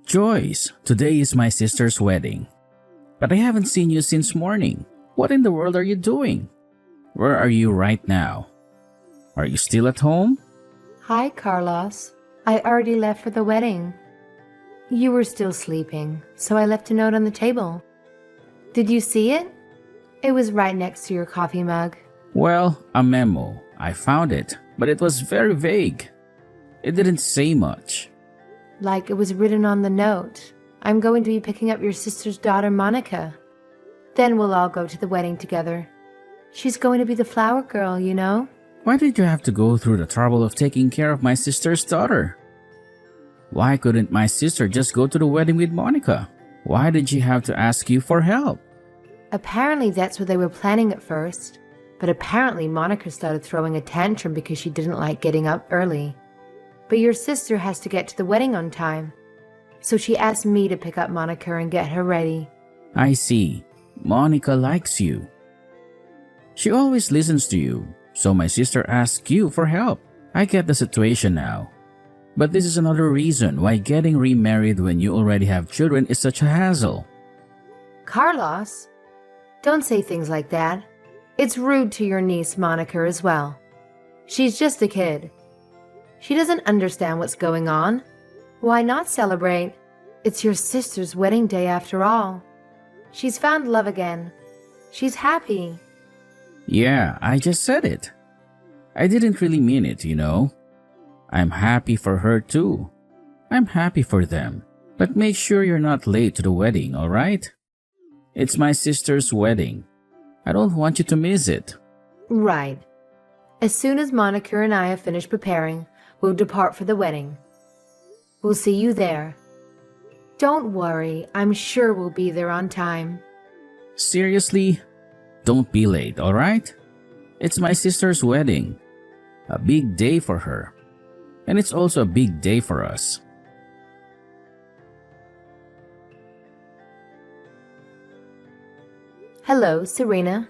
Joyce, today is my sister's wedding. But I haven't seen you since morning. What in the world are you doing? Where are you right now? Are you still at home? Hi, Carlos. I already left for the wedding. You were still sleeping, so I left a note on the table. Did you see it? It was right next to your coffee mug. Well, a memo. I found it, but it was very vague. It didn't say much. Like it was written on the note. I'm going to be picking up your sister's daughter, Monica. Then we'll all go to the wedding together. She's going to be the flower girl, you know? Why did you have to go through the trouble of taking care of my sister's daughter? Why couldn't my sister just go to the wedding with Monica? Why did she have to ask you for help? Apparently that's what they were planning at first. But apparently Monica started throwing a tantrum because she didn't like getting up early. But your sister has to get to the wedding on time. So she asked me to pick up Monica and get her ready. I see. Monica likes you. She always listens to you, so my sister asked you for help. I get the situation now. But this is another reason why getting remarried when you already have children is such a hassle. Carlos, don't say things like that. It's rude to your niece Monica as well. She's just a kid. She doesn't understand what's going on. Why not celebrate? It's your sister's wedding day after all. She's found love again. She's happy. Yeah, I just said it. I didn't really mean it, you know. I'm happy for her too. I'm happy for them. But make sure you're not late to the wedding, alright? It's my sister's wedding. I don't want you to miss it. Right. As soon as Monica and I have finished preparing, we'll depart for the wedding. We'll see you there. Don't worry, I'm sure we'll be there on time. Seriously? Don't be late, alright? It's my sister's wedding. A big day for her. And it's also a big day for us. Hello, Serena.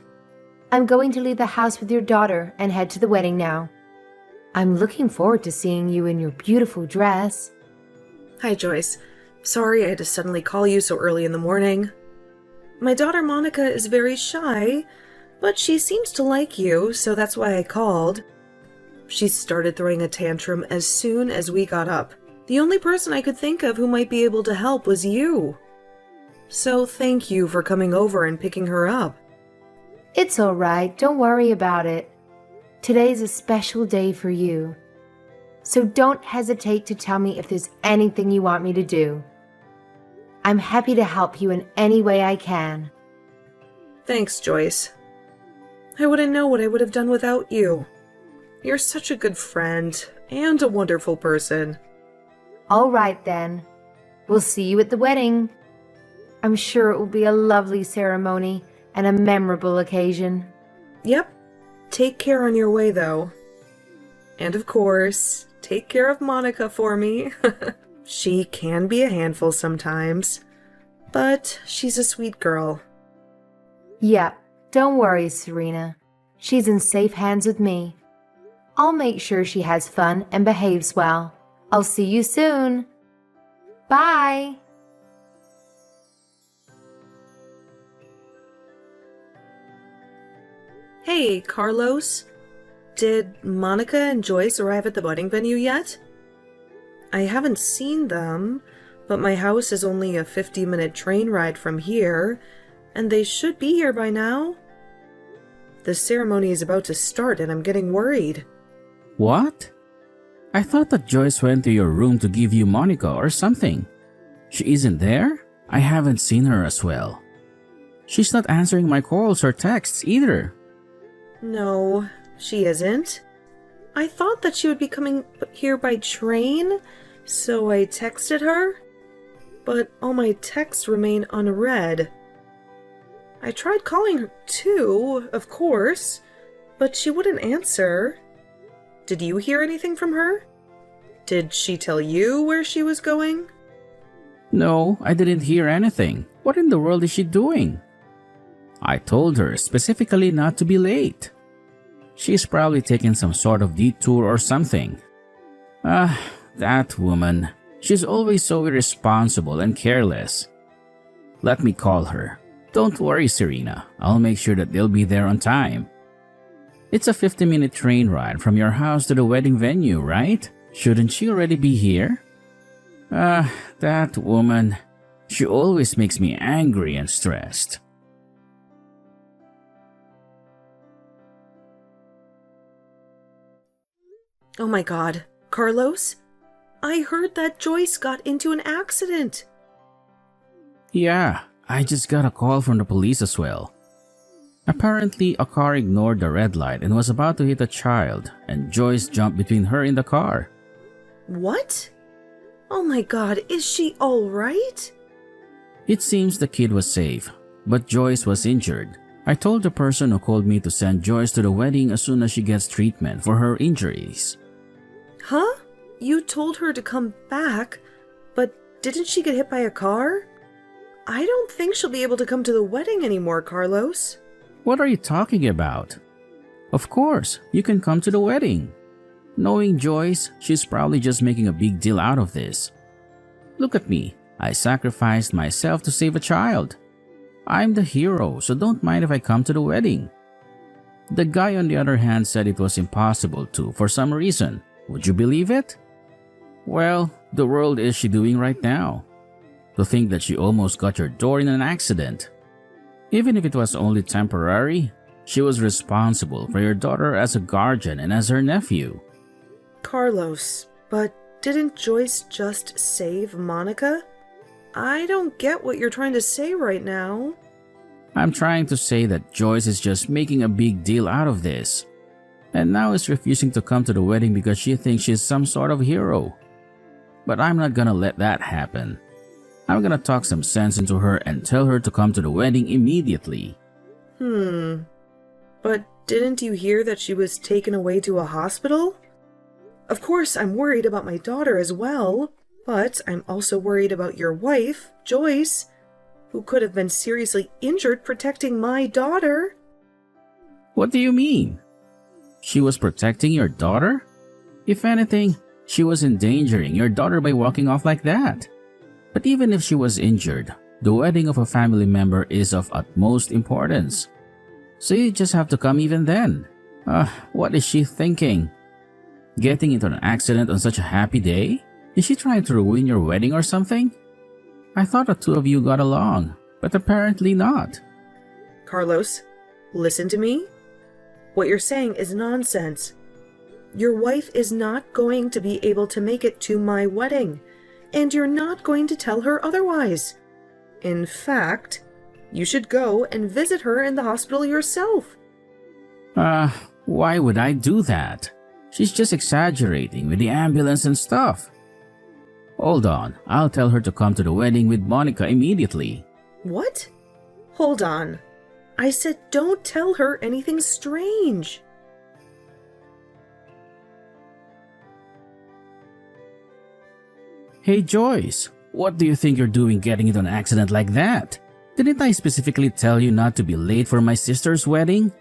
I'm going to leave the house with your daughter and head to the wedding now. I'm looking forward to seeing you in your beautiful dress. Hi, Joyce. Sorry I had to suddenly call you so early in the morning. My daughter Monica is very shy, but she seems to like you, so that's why I called. She started throwing a tantrum as soon as we got up. The only person I could think of who might be able to help was you. So thank you for coming over and picking her up. It's all right. Don't worry about it. Today's a special day for you. So don't hesitate to tell me if there's anything you want me to do. I'm happy to help you in any way I can. Thanks, Joyce. I wouldn't know what I would have done without you. You're such a good friend and a wonderful person. All right, then. We'll see you at the wedding. I'm sure it will be a lovely ceremony and a memorable occasion. Yep. Take care on your way, though. And of course, take care of Monica for me. She can be a handful sometimes, but she's a sweet girl. Yep. Don't worry, Serena. She's in safe hands with me. I'll make sure she has fun and behaves well. I'll see you soon. Bye. Hey, Carlos. Did Monica and Joyce arrive at the wedding venue yet? I haven't seen them, but my house is only a 50-minute train ride from here, and they should be here by now. The ceremony is about to start and I'm getting worried. What? I thought that Joyce went to your room to give you Monica or something. She isn't there? I haven't seen her as well. She's not answering my calls or texts either. No, she isn't. I thought that she would be coming here by train, so I texted her. But all my texts remain unread. I tried calling her too, of course, but she wouldn't answer. Did you hear anything from her? Did she tell you where she was going? No, I didn't hear anything. What in the world is she doing? I told her specifically not to be late. She's probably taking some sort of detour or something. That woman. She's always so irresponsible and careless. Let me call her. Don't worry, Serena. I'll make sure that they'll be there on time. It's a 50-minute train ride from your house to the wedding venue, right? Shouldn't she already be here? That woman. She always makes me angry and stressed. Oh my god, Carlos? I heard that Joyce got into an accident. Yeah, I just got a call from the police as well. Apparently, a car ignored the red light and was about to hit a child, and Joyce jumped between her in the car. What? Oh my god, is she alright? It seems the kid was safe, but Joyce was injured. I told the person who called me to send Joyce to the wedding as soon as she gets treatment for her injuries. Huh? You told her to come back, but didn't she get hit by a car? I don't think she'll be able to come to the wedding anymore, Carlos. What are you talking about? Of course, you can come to the wedding. Knowing Joyce, she's probably just making a big deal out of this. Look at me. I sacrificed myself to save a child. I'm the hero, so don't mind if I come to the wedding. The guy on the other hand said it was impossible to for some reason. Would you believe it? Well, the world is she doing right now? To think that she almost got your door in an accident. Even if it was only temporary, she was responsible for your daughter as a guardian and as her nephew. Carlos, but didn't Joyce just save Monica? I don't get what you're trying to say right now. I'm trying to say that Joyce is just making a big deal out of this. And now is refusing to come to the wedding because she thinks she's some sort of hero. But I'm not gonna let that happen. I'm gonna talk some sense into her and tell her to come to the wedding immediately. But didn't you hear that she was taken away to a hospital? Of course, I'm worried about my daughter as well, but I'm also worried about your wife, Joyce, who could have been seriously injured protecting my daughter. What do you mean? She was protecting your daughter? If anything, she was endangering your daughter by walking off like that. But even if she was injured, the wedding of a family member is of utmost importance. So you just have to come even then. What is she thinking? Getting into an accident on such a happy day? Is she trying to ruin your wedding or something? I thought the two of you got along, but apparently not. Carlos, listen to me. What you're saying is nonsense. Your wife is not going to be able to make it to my wedding, and you're not going to tell her otherwise. In fact, you should go and visit her in the hospital yourself. Why would I do that? She's just exaggerating with the ambulance and stuff. Hold on, I'll tell her to come to the wedding with Monica immediately. What? Hold on. I said don't tell her anything strange. Hey Joyce, what do you think you're doing getting into an accident like that? Didn't I specifically tell you not to be late for my sister's wedding?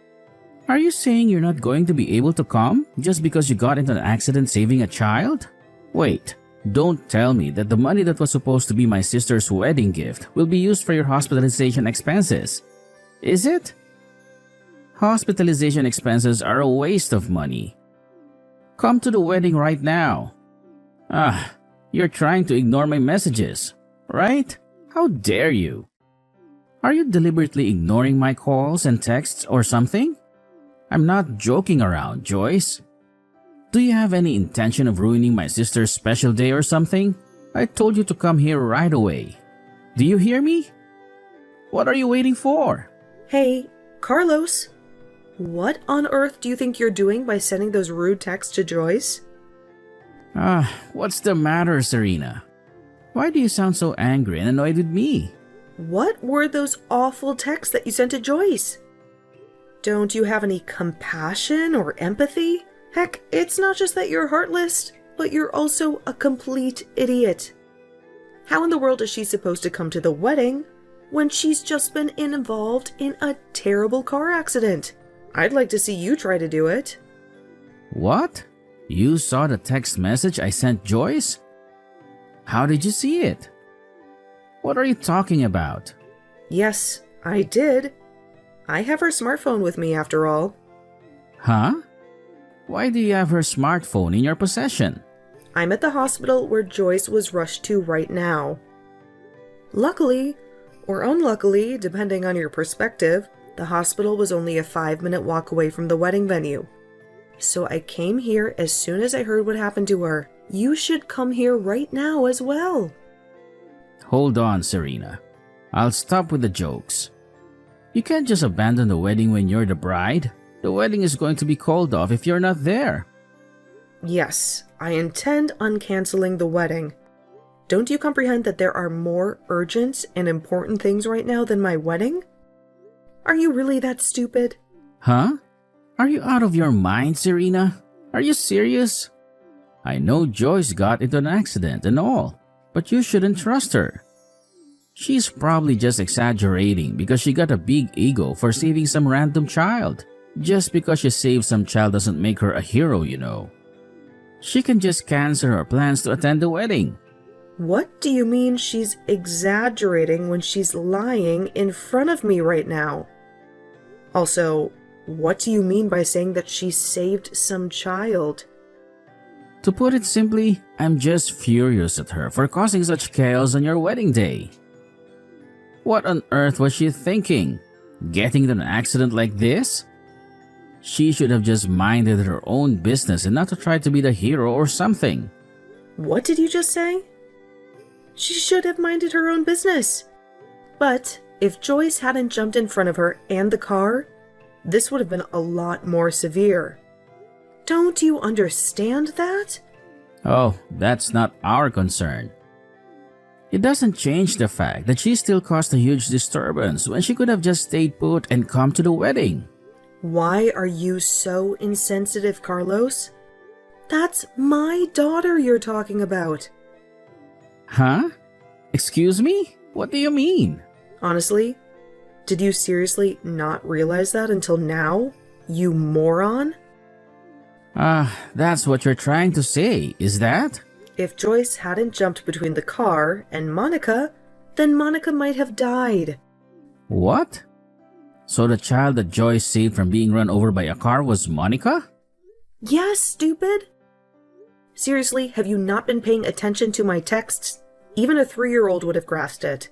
Are you saying you're not going to be able to come just because you got into an accident saving a child? Wait, don't tell me that the money that was supposed to be my sister's wedding gift will be used for your hospitalization expenses. Is it? Hospitalization expenses are a waste of money. Come to the wedding right now. You're trying to ignore my messages, right? How dare you? Are you deliberately ignoring my calls and texts or something? I'm not joking around, Joyce. Do you have any intention of ruining my sister's special day or something? I told you to come here right away. Do you hear me? What are you waiting for? Hey, Carlos. What on earth do you think you're doing by sending those rude texts to Joyce? What's the matter, Serena? Why do you sound so angry and annoyed with me? What were those awful texts that you sent to Joyce? Don't you have any compassion or empathy? Heck, it's not just that you're heartless, but you're also a complete idiot. How in the world is she supposed to come to the wedding when she's just been involved in a terrible car accident? I'd like to see you try to do it. What? You saw the text message I sent Joyce? How did you see it? What are you talking about? Yes, I did. I have her smartphone with me after all. Huh? Why do you have her smartphone in your possession? I'm at the hospital where Joyce was rushed to right now. Luckily, or unluckily, depending on your perspective, the hospital was only a 5-minute walk away from the wedding venue. So I came here as soon as I heard what happened to her. You should come here right now as well. Hold on, Serena. I'll stop with the jokes. You can't just abandon the wedding when you're the bride. The wedding is going to be called off if you're not there. Yes, I intend on canceling the wedding. Don't you comprehend that there are more urgent and important things right now than my wedding? Are you really that stupid? Huh? Are you out of your mind, Serena? Are you serious? I know Joyce got into an accident and all, but you shouldn't trust her. She's probably just exaggerating because she got a big ego for saving some random child. Just because she saved some child doesn't make her a hero, you know. She can just cancel her plans to attend the wedding. What do you mean she's exaggerating when she's lying in front of me right now? Also, what do you mean by saying that she saved some child? To put it simply, I'm just furious at her for causing such chaos on your wedding day. What on earth was she thinking? Getting into an accident like this? She should have just minded her own business and not to try to be the hero or something. What did you just say? She should have minded her own business. But if Joyce hadn't jumped in front of her and the car, this would have been a lot more severe. Don't you understand that? Oh, that's not our concern. It doesn't change the fact that she still caused a huge disturbance when she could have just stayed put and come to the wedding. Why are you so insensitive, Carlos? That's my daughter you're talking about. Huh? Excuse me? What do you mean? Honestly, did you seriously not realize that until now, you moron? That's what you're trying to say, is that? If Joyce hadn't jumped between the car and Monica, then Monica might have died. What? So the child that Joyce saved from being run over by a car was Monica? Yes, stupid! Seriously, have you not been paying attention to my texts? Even a 3-year-old would have grasped it.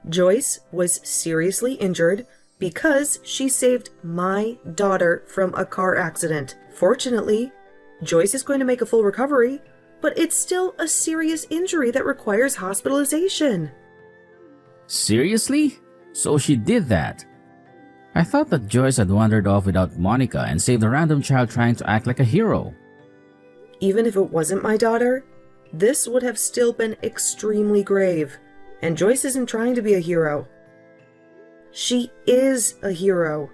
Joyce was seriously injured because she saved my daughter from a car accident. Fortunately, Joyce is going to make a full recovery, but it's still a serious injury that requires hospitalization. Seriously? So she did that? I thought that Joyce had wandered off without Monica and saved a random child trying to act like a hero. Even if it wasn't my daughter, this would have still been extremely grave, and Joyce isn't trying to be a hero. She is a hero.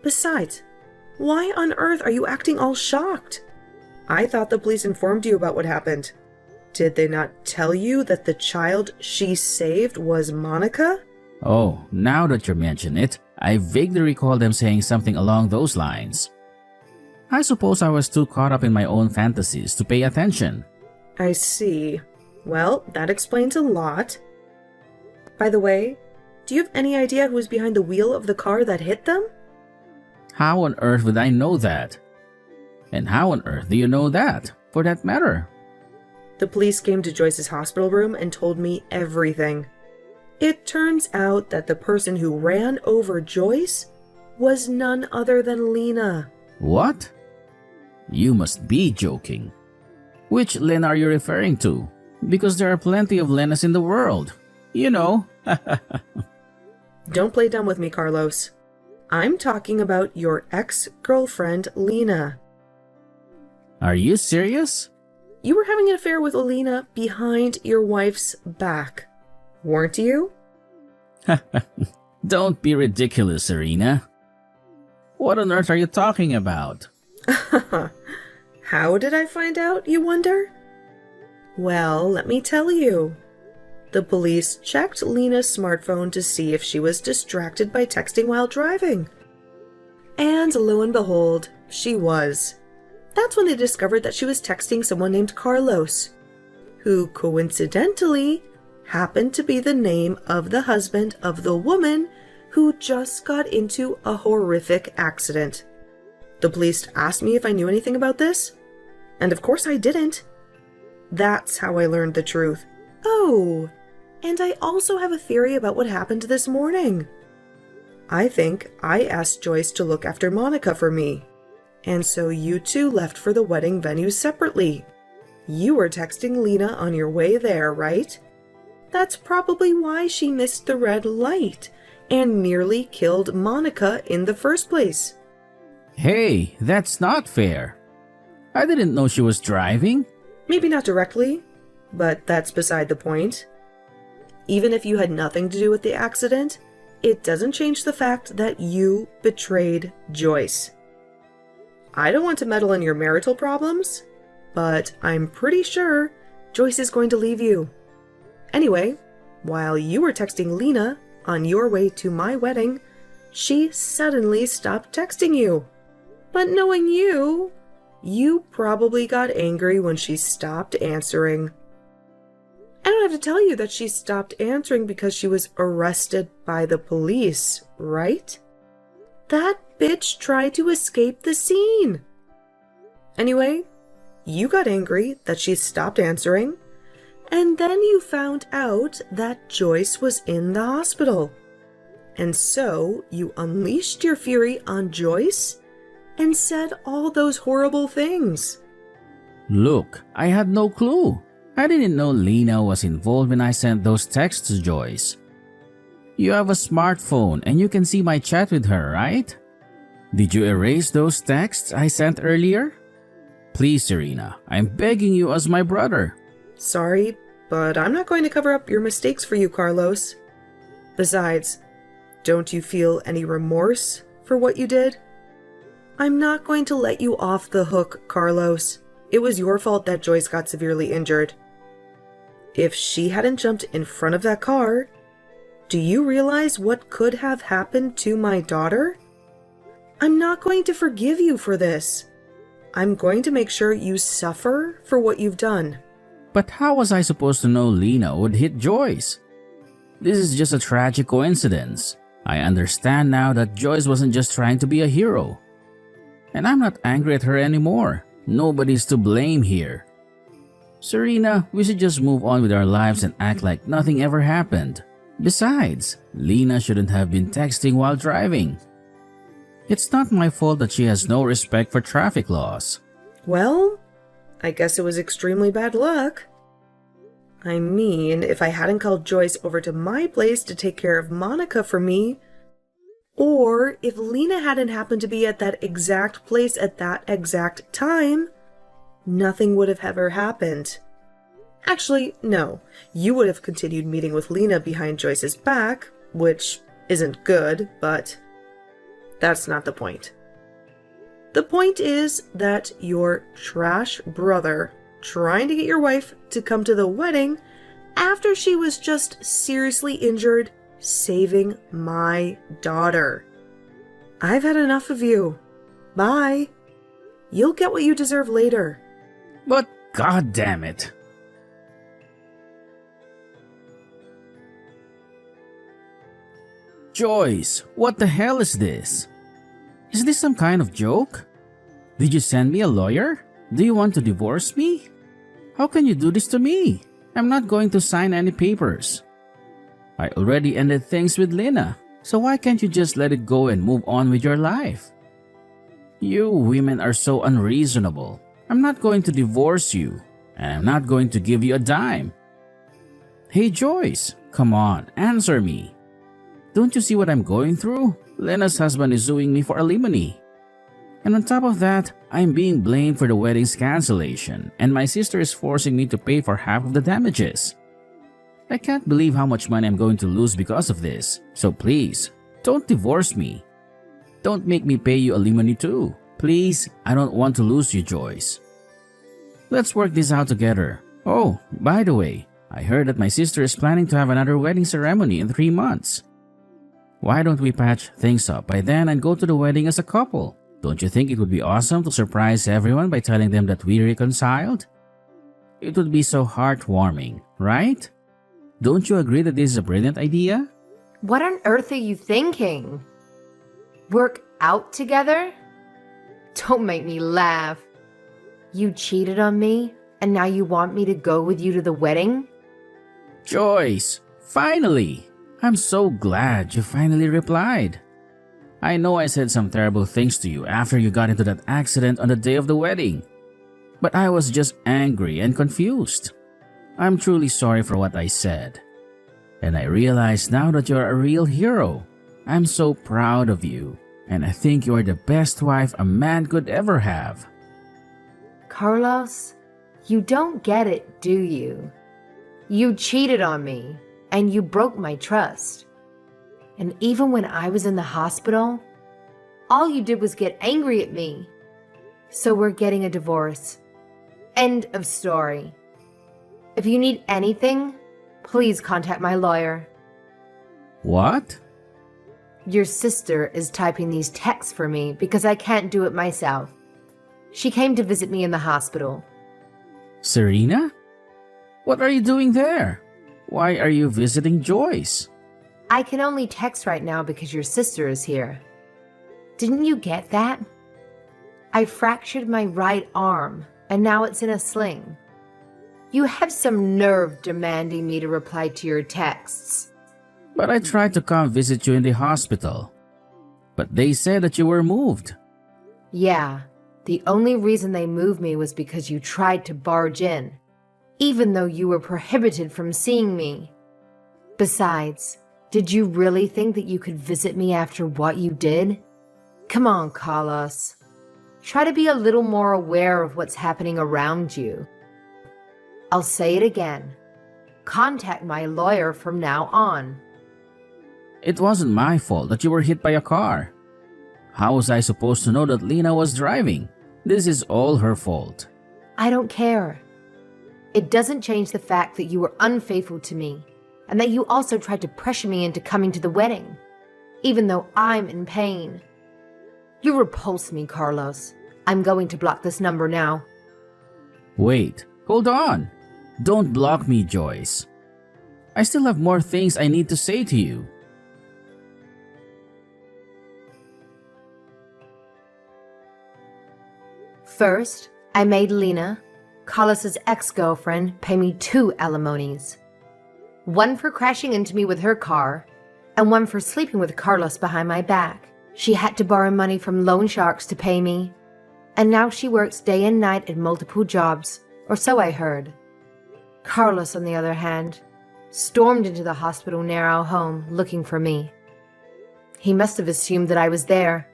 Besides, why on earth are you acting all shocked? I thought the police informed you about what happened. Did they not tell you that the child she saved was Monica? Oh, now that you mention it, I vaguely recall them saying something along those lines. I suppose I was too caught up in my own fantasies to pay attention. I see. Well, that explains a lot. By the way, do you have any idea who was behind the wheel of the car that hit them? How on earth would I know that? And how on earth do you know that, for that matter? The police came to Joyce's hospital room and told me everything. It turns out that the person who ran over Joyce was none other than Lena. What? You must be joking. Which Lena are you referring to? Because there are plenty of Lenas in the world. You know. Don't play dumb with me, Carlos. I'm talking about your ex-girlfriend, Lena. Are you serious? You were having an affair with Lena behind your wife's back, weren't you? Don't be ridiculous, Serena. What on earth are you talking about? How did I find out, you wonder? Well, let me tell you. The police checked Lena's smartphone to see if she was distracted by texting while driving. And lo and behold, she was. That's when they discovered that she was texting someone named Carlos, who coincidentally happened to be the name of the husband of the woman who just got into a horrific accident. The police asked me if I knew anything about this, and of course I didn't. That's how I learned the truth. Oh, and I also have a theory about what happened this morning. I think I asked Joyce to look after Monica for me, and so you two left for the wedding venue separately. You were texting Lena on your way there, right? That's probably why she missed the red light and nearly killed Monica in the first place. Hey, that's not fair. I didn't know she was driving. Maybe not directly, but that's beside the point. Even if you had nothing to do with the accident, it doesn't change the fact that you betrayed Joyce. I don't want to meddle in your marital problems, but I'm pretty sure Joyce is going to leave you. Anyway, while you were texting Lena on your way to my wedding, she suddenly stopped texting you. But knowing you, you probably got angry when she stopped answering. I don't have to tell you that she stopped answering because she was arrested by the police, right? That bitch tried to escape the scene. Anyway, you got angry that she stopped answering, and then you found out that Joyce was in the hospital. And so you unleashed your fury on Joyce and said all those horrible things. Look, I had no clue. I didn't know Lena was involved when I sent those texts to Joyce. You have a smartphone and you can see my chat with her, right? Did you erase those texts I sent earlier? Please, Serena, I'm begging you as my brother. Sorry, but I'm not going to cover up your mistakes for you, Carlos. Besides, don't you feel any remorse for what you did? I'm not going to let you off the hook, Carlos. It was your fault that Joyce got severely injured. If she hadn't jumped in front of that car, do you realize what could have happened to my daughter? I'm not going to forgive you for this. I'm going to make sure you suffer for what you've done. But how was I supposed to know Lena would hit Joyce? This is just a tragic coincidence. I understand now that Joyce wasn't just trying to be a hero. And I'm not angry at her anymore. Nobody's to blame here. Serena, we should just move on with our lives and act like nothing ever happened. Besides, Lena shouldn't have been texting while driving. It's not my fault that she has no respect for traffic laws. Well, I guess it was extremely bad luck. I mean, if I hadn't called Joyce over to my place to take care of Monica for me, or if Lena hadn't happened to be at that exact place at that exact time, nothing would have ever happened. Actually, no. You would have continued meeting with Lena behind Joyce's back, which isn't good, but that's not the point. The point is that your trash brother trying to get your wife to come to the wedding after she was just seriously injured saving my daughter. I've had enough of you. Bye. You'll get what you deserve later. But god damn it. Joyce, what the hell is this? Is this some kind of joke? Did you send me a lawyer? Do you want to divorce me? How can you do this to me? I'm not going to sign any papers. I already ended things with Lena, so why can't you just let it go and move on with your life? You women are so unreasonable. I'm not going to divorce you, and I'm not going to give you a dime. Hey Joyce, come on, answer me. Don't you see what I'm going through? Lena's husband is suing me for alimony. And on top of that, I'm being blamed for the wedding's cancellation, and my sister is forcing me to pay for half of the damages. I can't believe how much money I'm going to lose because of this, so please, don't divorce me. Don't make me pay you alimony too. Please, I don't want to lose you, Joyce. Let's work this out together. Oh, by the way, I heard that my sister is planning to have another wedding ceremony in 3 months. Why don't we patch things up by then and go to the wedding as a couple? Don't you think it would be awesome to surprise everyone by telling them that we reconciled? It would be so heartwarming, right? Don't you agree that this is a brilliant idea? What on earth are you thinking? Work out together? Don't make me laugh. You cheated on me, and now you want me to go with you to the wedding? Joyce, finally! I'm so glad you finally replied. I know I said some terrible things to you after you got into that accident on the day of the wedding, but I was just angry and confused. I'm truly sorry for what I said. And I realize now that you're a real hero. I'm so proud of you, and I think you're the best wife a man could ever have. Carlos, you don't get it, do you? You cheated on me, and you broke my trust. And even when I was in the hospital, all you did was get angry at me. So we're getting a divorce. End of story. If you need anything, please contact my lawyer. What? Your sister is typing these texts for me because I can't do it myself. She came to visit me in the hospital. Serena? What are you doing there? Why are you visiting Joyce? I can only text right now because your sister is here. Didn't you get that? I fractured my right arm, and now it's in a sling. You have some nerve demanding me to reply to your texts. But I tried to come visit you in the hospital. But they said that you were moved. Yeah, the only reason they moved me was because you tried to barge in, even though you were prohibited from seeing me. Besides, did you really think that you could visit me after what you did? Come on, Carlos. Try to be a little more aware of what's happening around you. I'll say it again. Contact my lawyer from now on. It wasn't my fault that you were hit by a car. How was I supposed to know that Lena was driving? This is all her fault. I don't care. It doesn't change the fact that you were unfaithful to me, and that you also tried to pressure me into coming to the wedding, even though I'm in pain. You repulse me, Carlos. I'm going to block this number now. Wait, hold on. Don't block me, Joyce. I still have more things I need to say to you. First, I made Lena, Carlos's ex-girlfriend, pay me 2 alimonies. One for crashing into me with her car, and one for sleeping with Carlos behind my back. She had to borrow money from loan sharks to pay me, and now she works day and night at multiple jobs, or so I heard. Carlos, on the other hand, stormed into the hospital near our home looking for me. He must have assumed that I was there,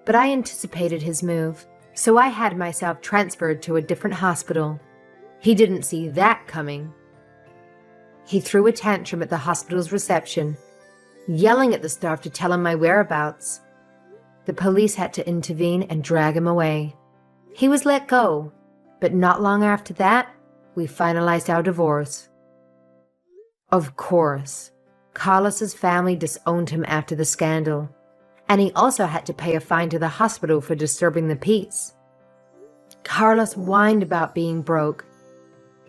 but I anticipated his move, so I had myself transferred to a different hospital. He didn't see that coming. He threw a tantrum at the hospital's reception, yelling at the staff to tell him my whereabouts. The police had to intervene and drag him away. He was let go, but not long after that, we finalized our divorce. Of course, Carlos's family disowned him after the scandal, and he also had to pay a fine to the hospital for disturbing the peace. Carlos whined about being broke,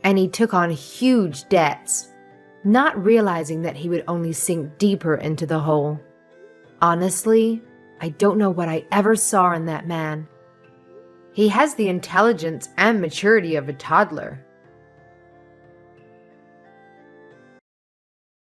and he took on huge debts, not realizing that he would only sink deeper into the hole. Honestly, I don't know what I ever saw in that man. He has the intelligence and maturity of a toddler,